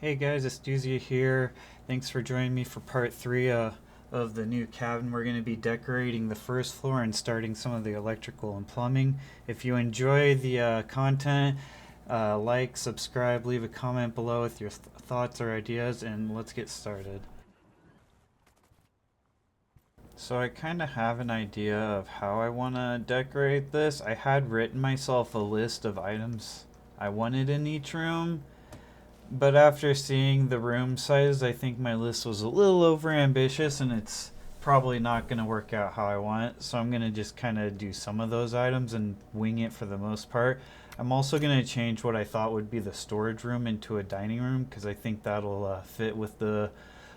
Hey guys, it's Duzia here. Thanks for joining me for part 3 of the new cabin. We're going to be decorating the first floor and starting some of the electrical and plumbing. If you enjoy the content, like, subscribe, leave a comment below with your thoughts or ideas, and let's get started. So I kind of have an idea of how I want to decorate this. I had written myself a list of items I wanted in each room. But after seeing the room size, I think my list was a little over ambitious and it's probably not going to work out how I want. So I'm going to just kind of do some of those items and wing it for the most part. I'm also going to change what I thought would be the storage room into a dining room because I think that'll fit with the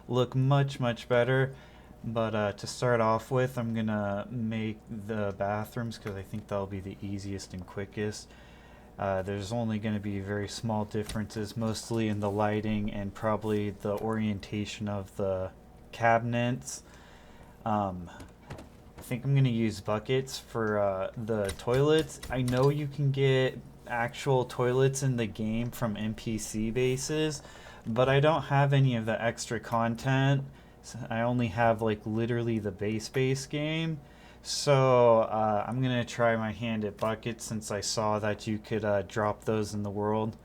look much better. But to start off with, I'm going to make the bathrooms because I think that'll be the easiest and quickest. There's only going to be very small differences, mostly in the lighting and probably the orientation of the cabinets. I think I'm going to use buckets for the toilets. I know you can get actual toilets in the game from NPC bases, but I don't have any of the extra content. I only have like literally the base game. So I'm gonna try my hand at buckets since I saw that you could drop those in the world.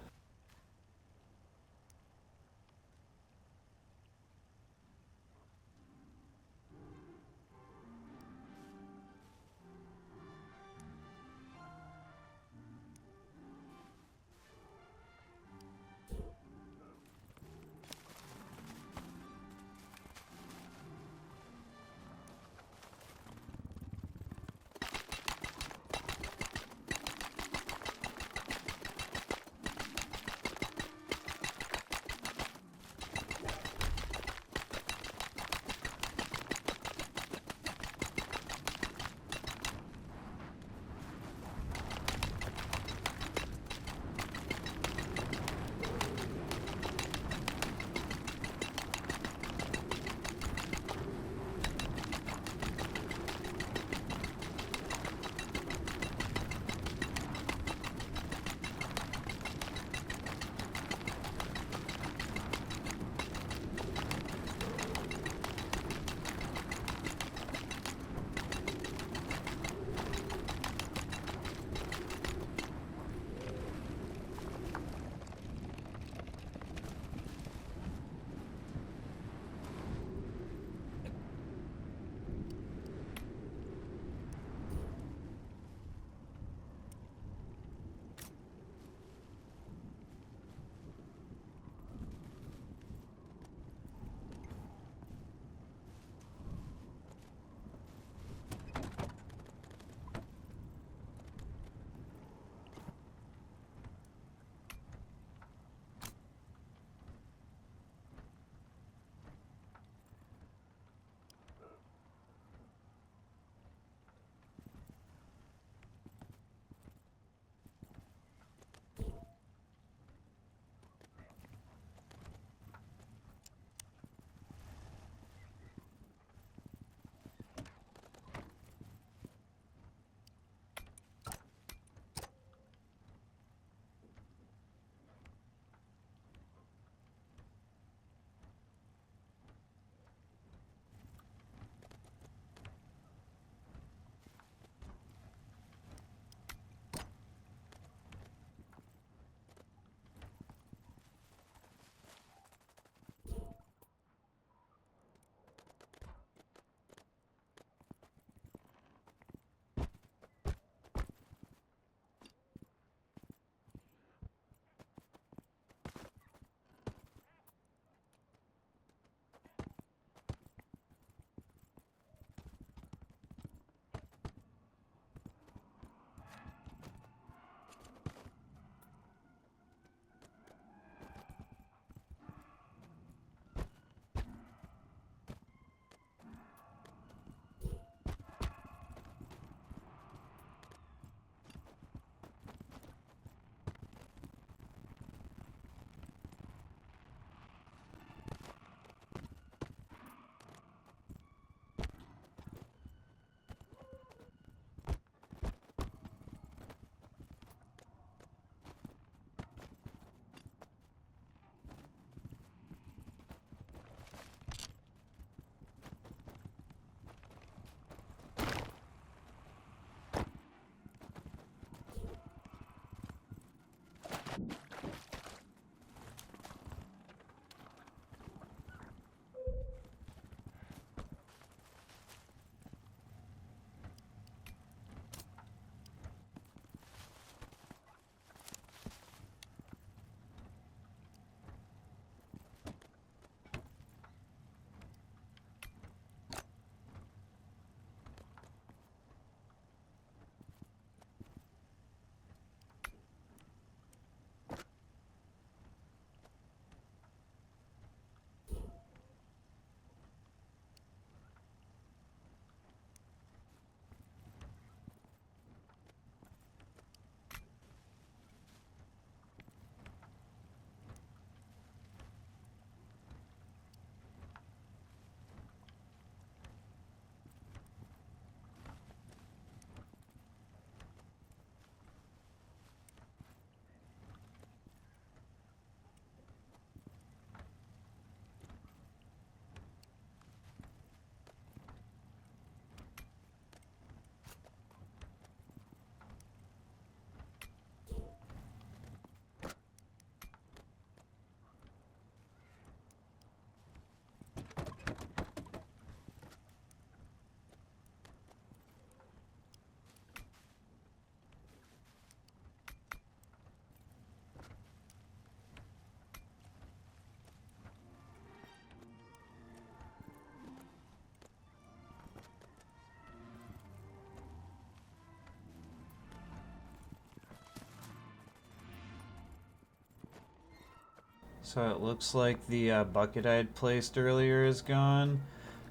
So it looks like the bucket I had placed earlier is gone.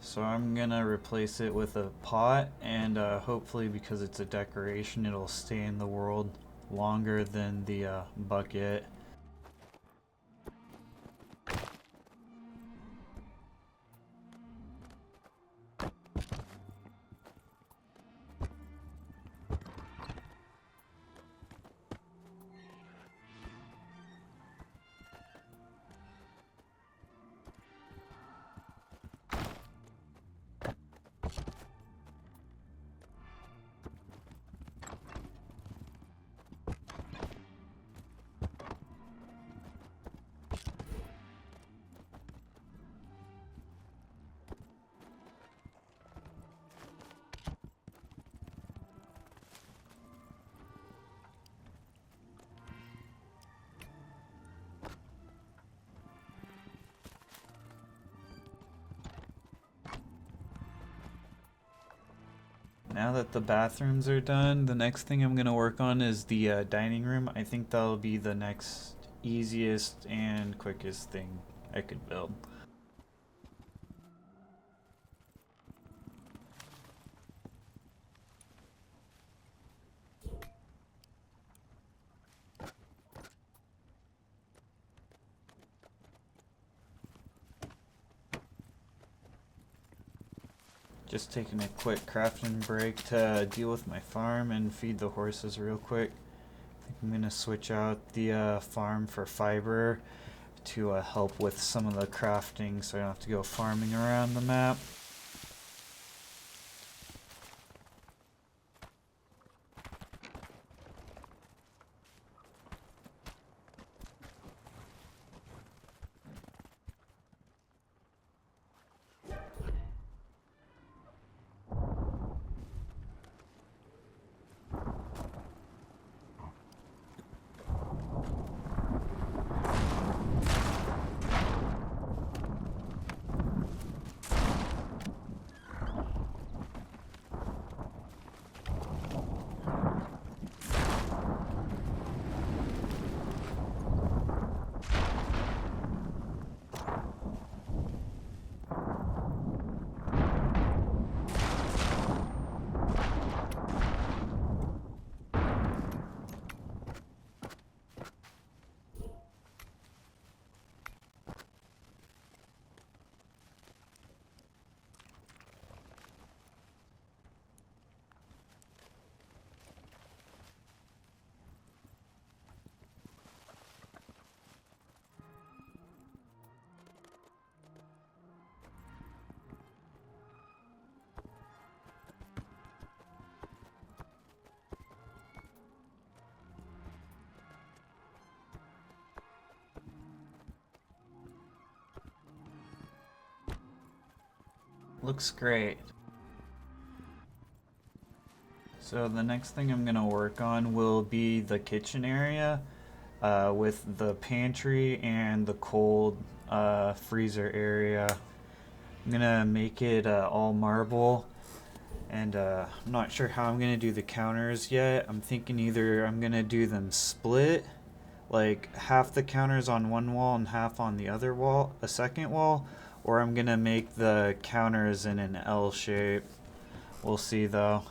So I'm gonna replace it with a pot, and hopefully, because it's a decoration, it'll stay in the world longer than the bucket. Now that the bathrooms are done, the next thing I'm going to work on is the dining room. I think that'll be the next easiest and quickest thing I could build. Just taking a quick crafting break to deal with my farm and feed the horses real quick. I think I'm gonna switch out the farm for fiber to help with some of the crafting so I don't have to go farming around the map. Looks great. So the next thing I'm gonna work on will be the kitchen area with the pantry and the cold freezer area. I'm gonna make it all marble, and I'm not sure how I'm gonna do the counters yet. I'm thinking either I'm gonna do them split, like half the counters on one wall and half on the other wall, a second wall, or I'm gonna make the counters in an L shape. We'll see though.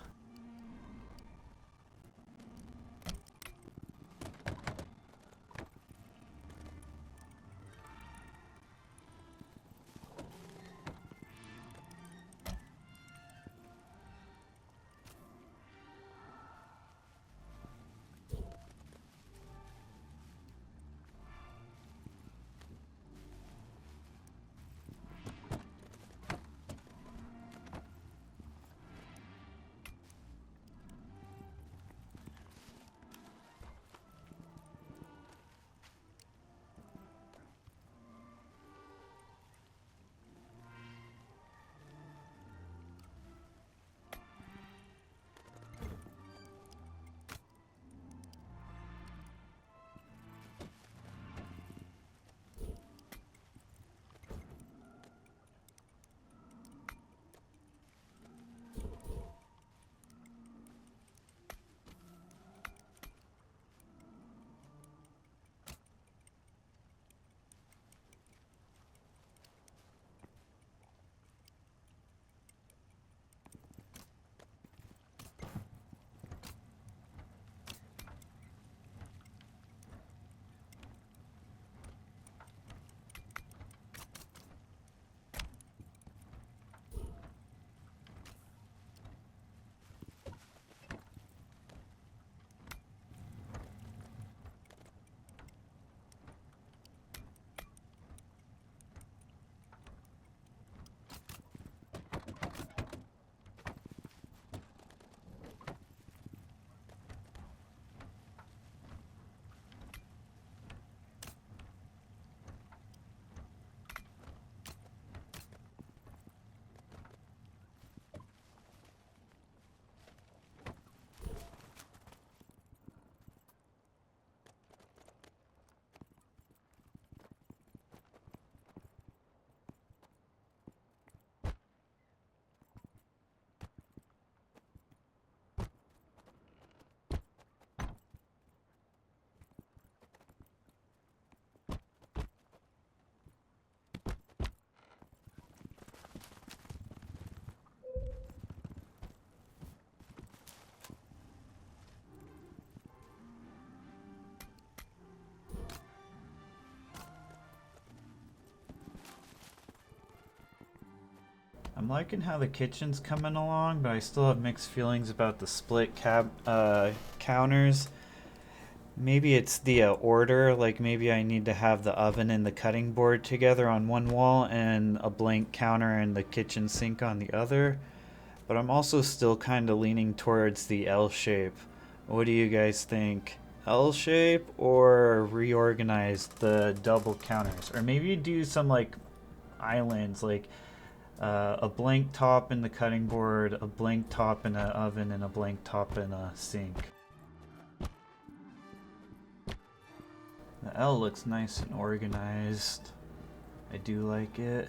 I'm liking how the kitchen's coming along, but I still have mixed feelings about the split counters. Maybe it's the order, like maybe I need to have the oven and the cutting board together on one wall and a blank counter and the kitchen sink on the other. But I'm also still kind of leaning towards the L shape. What do you guys think? L shape or reorganize the double counters? Or maybe do some like islands, like a blank top in the cutting board, a blank top in an oven, and a blank top in a sink. The L looks nice and organized. I do like it.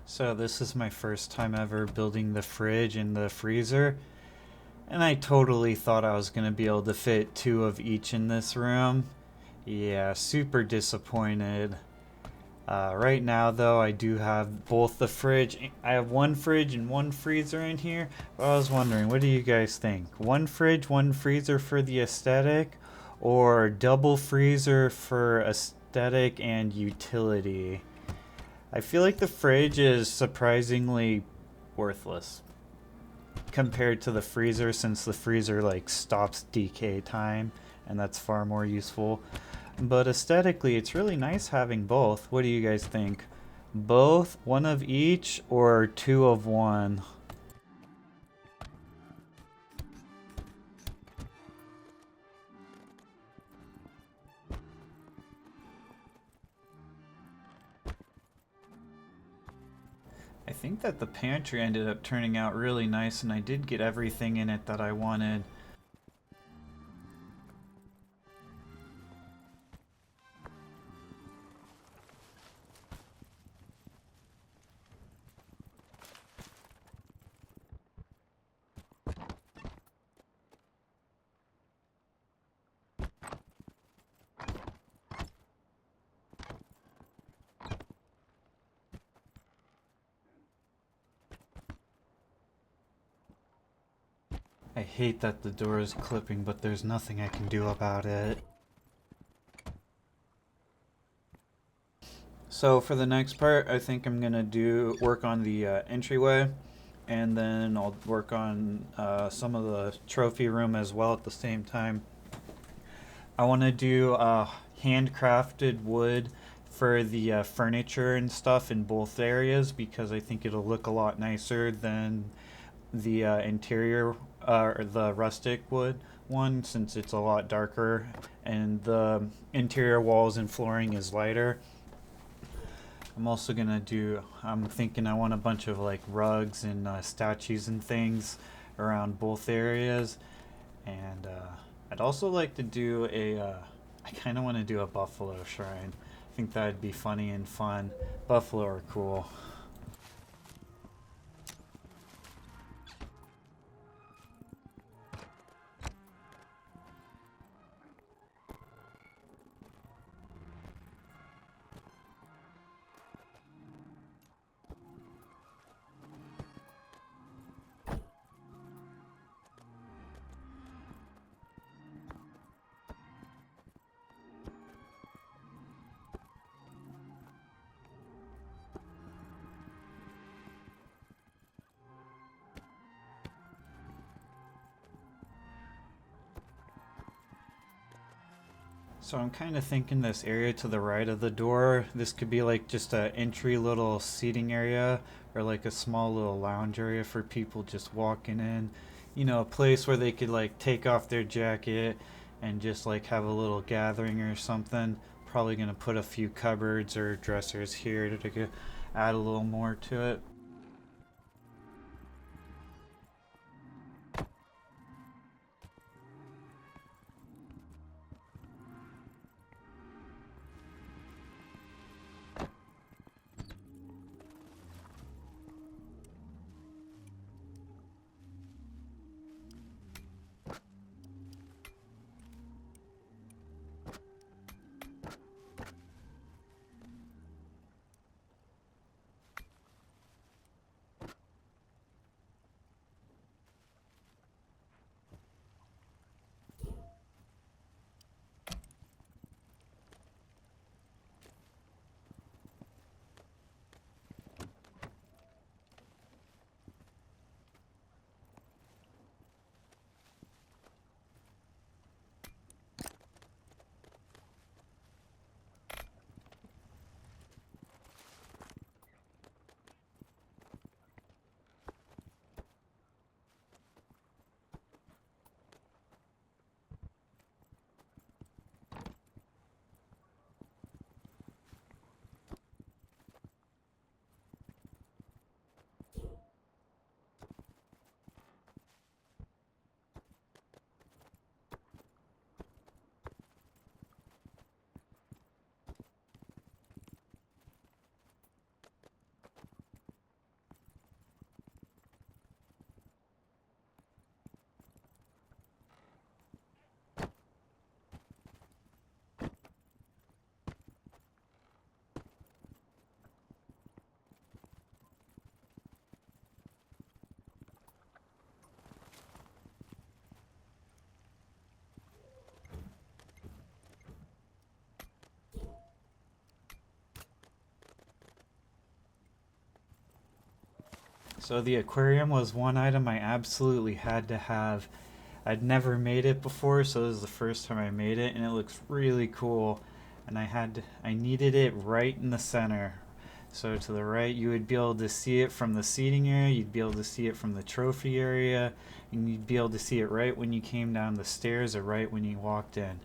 So this is my first time ever building the fridge and the freezer, and I totally thought I was going to be able to fit two of each in this room. Yeah, super disappointed. Right now, though, I do have both the fridge. I have one fridge and one freezer in here. But I was wondering, what do you guys think? One fridge, one freezer for the aesthetic, or double freezer for aesthetic and utility? I feel like the fridge is surprisingly worthless compared to the freezer, since the freezer like stops decay time, and that's far more useful. But aesthetically, it's really nice having both. What do you guys think? Both, one of each, or two of one? I think that the pantry ended up turning out really nice, and I did get everything in it that I wanted. I hate that the door is clipping, but there's nothing I can do about it. So for the next part, I think I'm gonna do work on the entryway, and then I'll work on some of the trophy room as well at the same time. I want to do handcrafted wood for the furniture and stuff in both areas, because I think it'll look a lot nicer than the interior or the rustic wood one, since it's a lot darker and the interior walls and flooring is lighter. I'm also gonna do. I'm thinking I want a bunch of like rugs and statues and things around both areas, and I'd also like to do a. I kind of want to do a buffalo shrine. I think that'd be funny and fun. Buffalo are cool. So I'm kind of thinking this area to the right of the door, this could be like just a entry little seating area, or like a small little lounge area for people just walking in. You know, a place where they could like take off their jacket and just like have a little gathering or something. Probably gonna put a few cupboards or dressers here to add a little more to it. So the aquarium was one item I absolutely had to have. I'd never made it before, so this is the first time I made it, and it looks really cool. And I needed it right in the center. So to the right, you would be able to see it from the seating area, you'd be able to see it from the trophy area, and you'd be able to see it right when you came down the stairs or right when you walked in.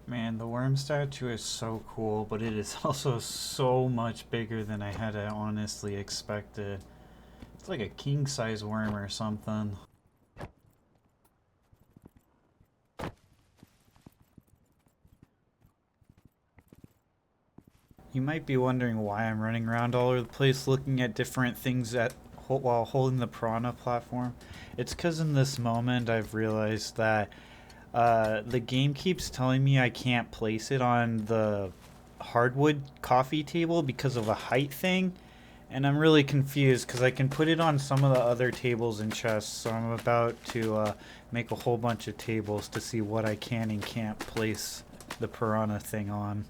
Man, the worm statue is so cool, but it is also so much bigger than I had honestly expected. It's like a king size worm or something. You might be wondering why I'm running around all over the place looking at different things while holding the piranha platform. It's because in this moment I've realized that the game keeps telling me I can't place it on the hardwood coffee table because of a height thing, and I'm really confused because I can put it on some of the other tables and chests. So I'm about to make a whole bunch of tables to see what I can and can't place the piranha thing on.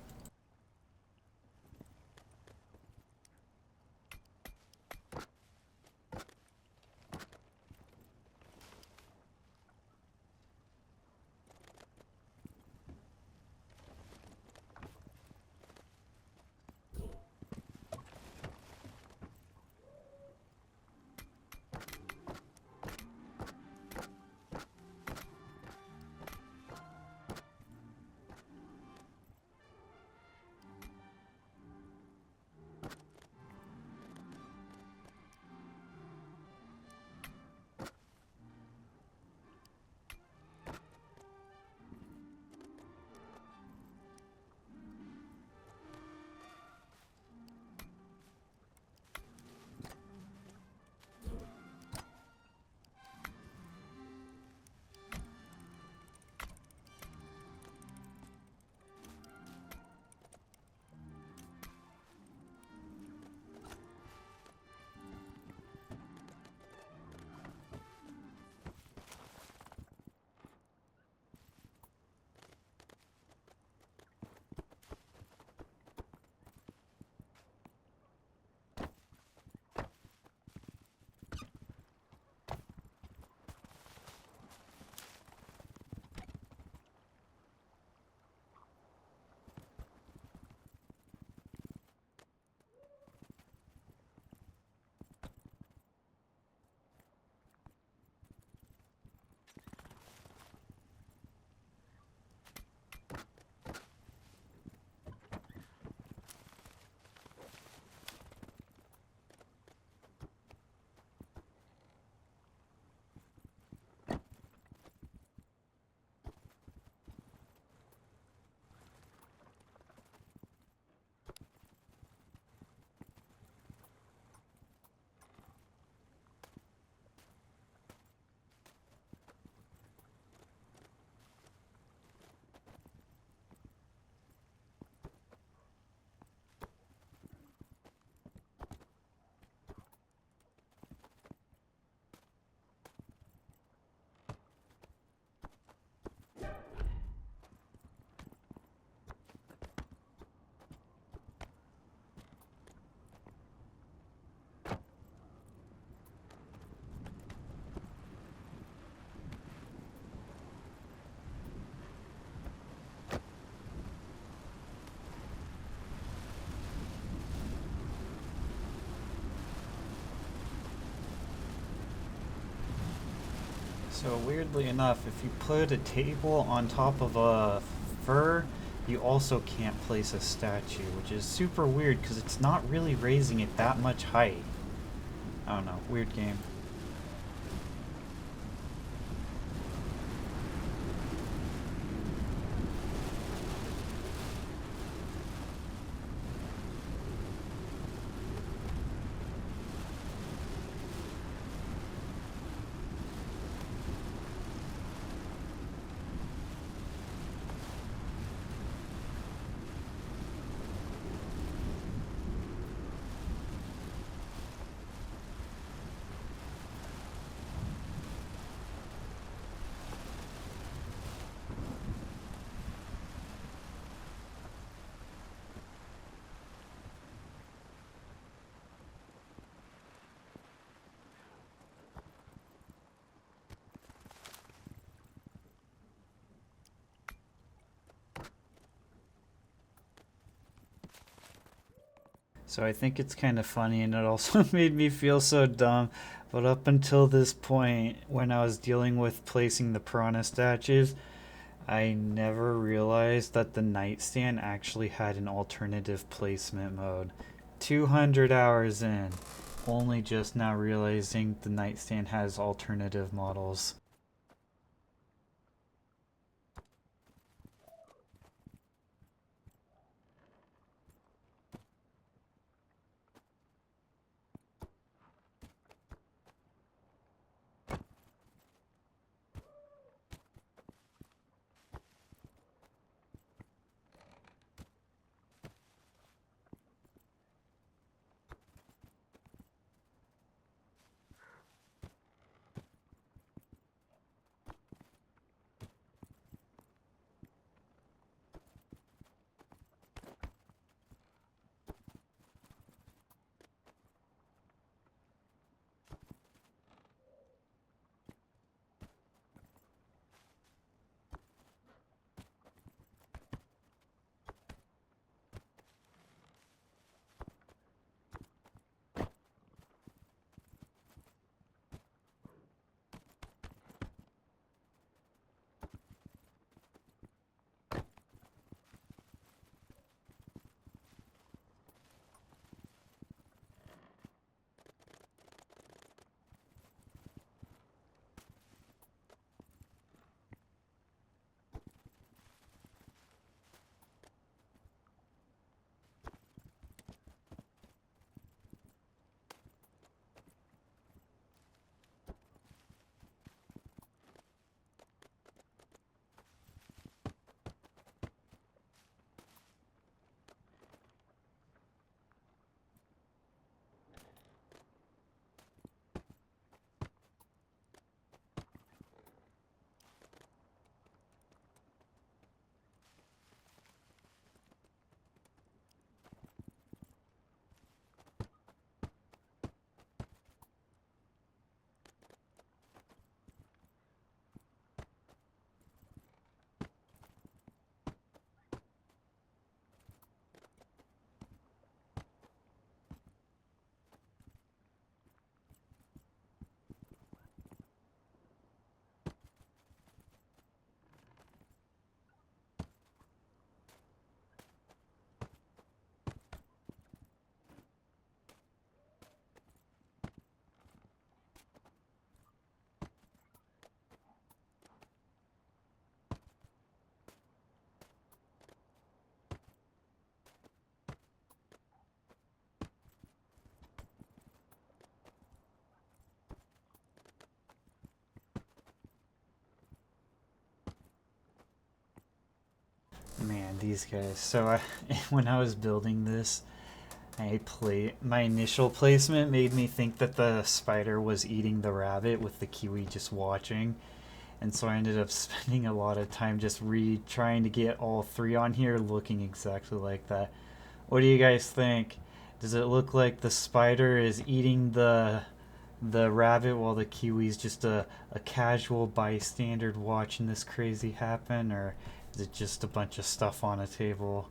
So weirdly enough, if you put a table on top of a fur, you also can't place a statue, which is super weird because it's not really raising it that much height. I don't know, weird game. So I think it's kind of funny, and it also made me feel so dumb. But up until this point, when I was dealing with placing the piranha statues, I never realized that the nightstand actually had an alternative placement mode. 200 hours in, only just now realizing the nightstand has alternative models. Man, these guys. When I was building this, my initial placement made me think that the spider was eating the rabbit with the kiwi just watching. And so I ended up spending a lot of time just trying to get all three on here looking exactly like that. What do you guys think? Does it look like the spider is eating the rabbit while the kiwi's just a casual bystander watching this crazy happen, or is it just a bunch of stuff on a table?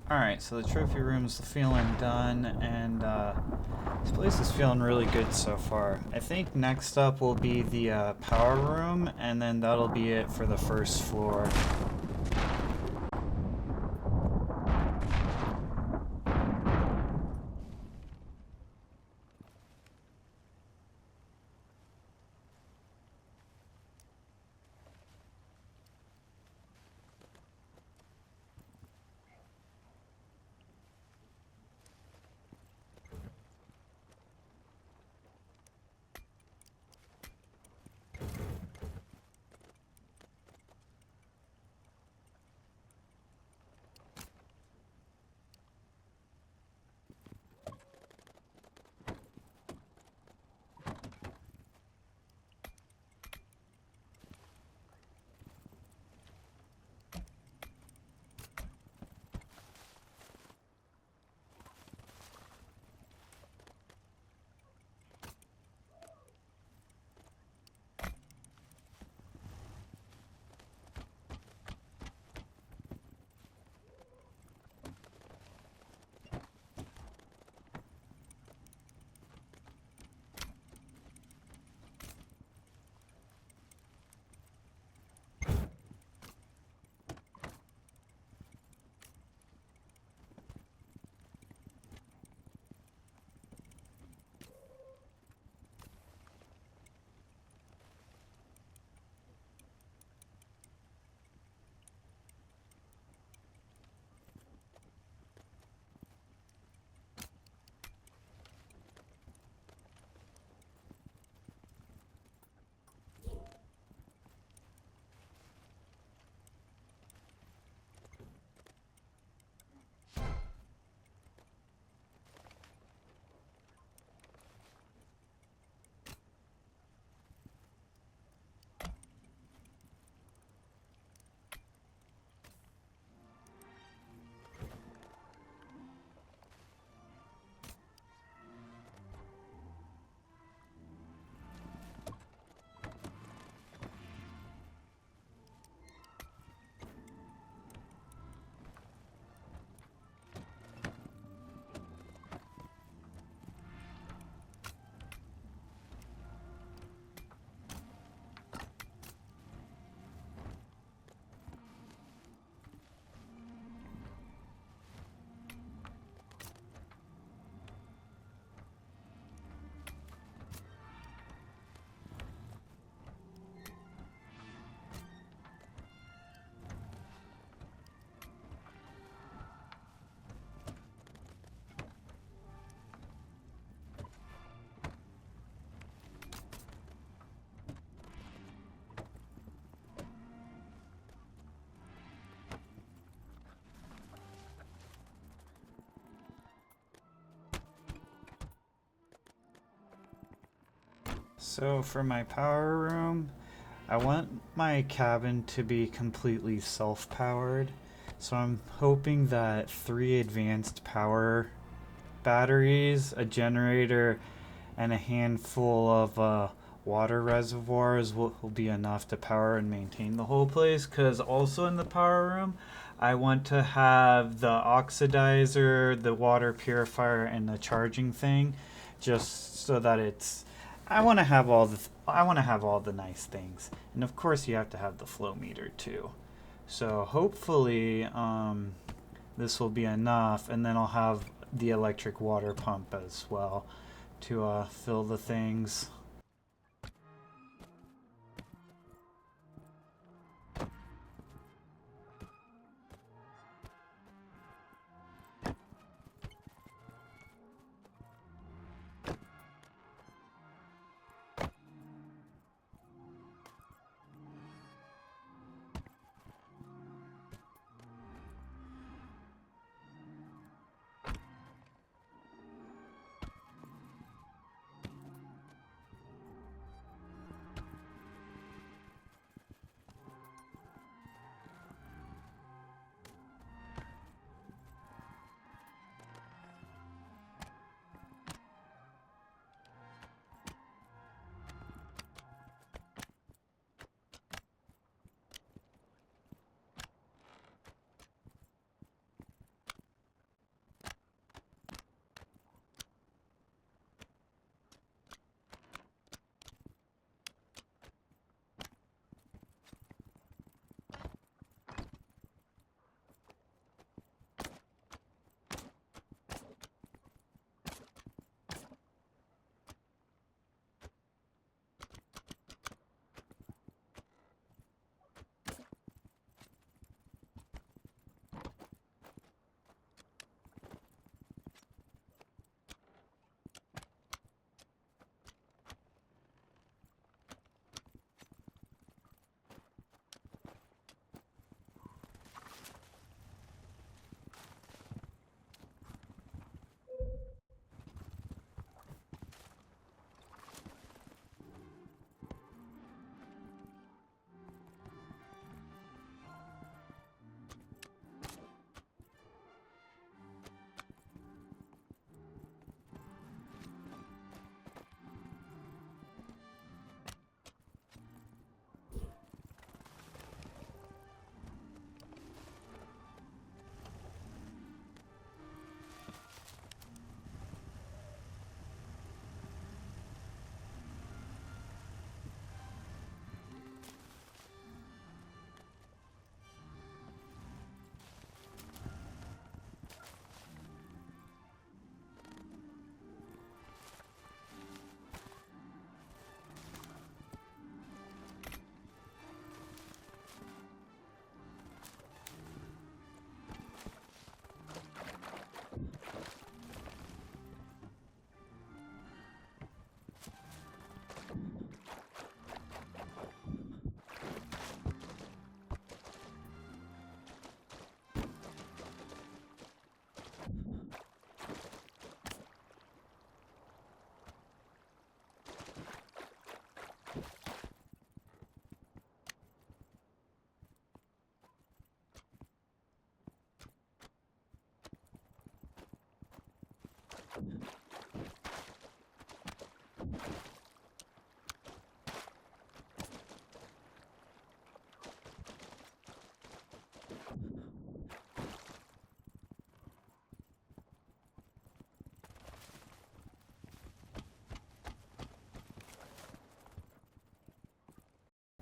Alright, so the trophy room's feeling done, and this place is feeling really good so far. I think next up will be the power room, and then that'll be it for the first floor. So for my power room, I want my cabin to be completely self-powered. So I'm hoping that 3 advanced power batteries, a generator, and a handful of water reservoirs will be enough to power and maintain the whole place. Because also in the power room, I want to have the oxidizer, the water purifier, and the charging thing, just so that it's. I want to have all the nice things, and of course you have to have the flow meter too. So hopefully, this will be enough, and then I'll have the electric water pump as well to fill the things.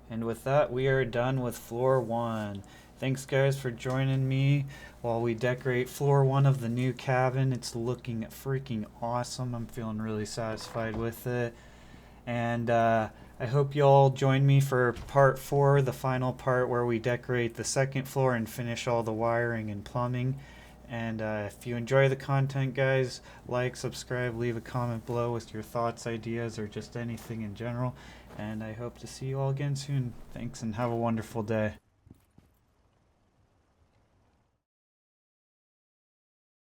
And with that, we are done with floor one. Thanks, guys, for joining me while we decorate floor one of the new cabin. It's looking freaking awesome. I'm feeling really satisfied with it. And I hope you all join me for part four, the final part where we decorate the second floor and finish all the wiring and plumbing. And if you enjoy the content, guys, like, subscribe, leave a comment below with your thoughts, ideas, or just anything in general. And I hope to see you all again soon. Thanks and have a wonderful day.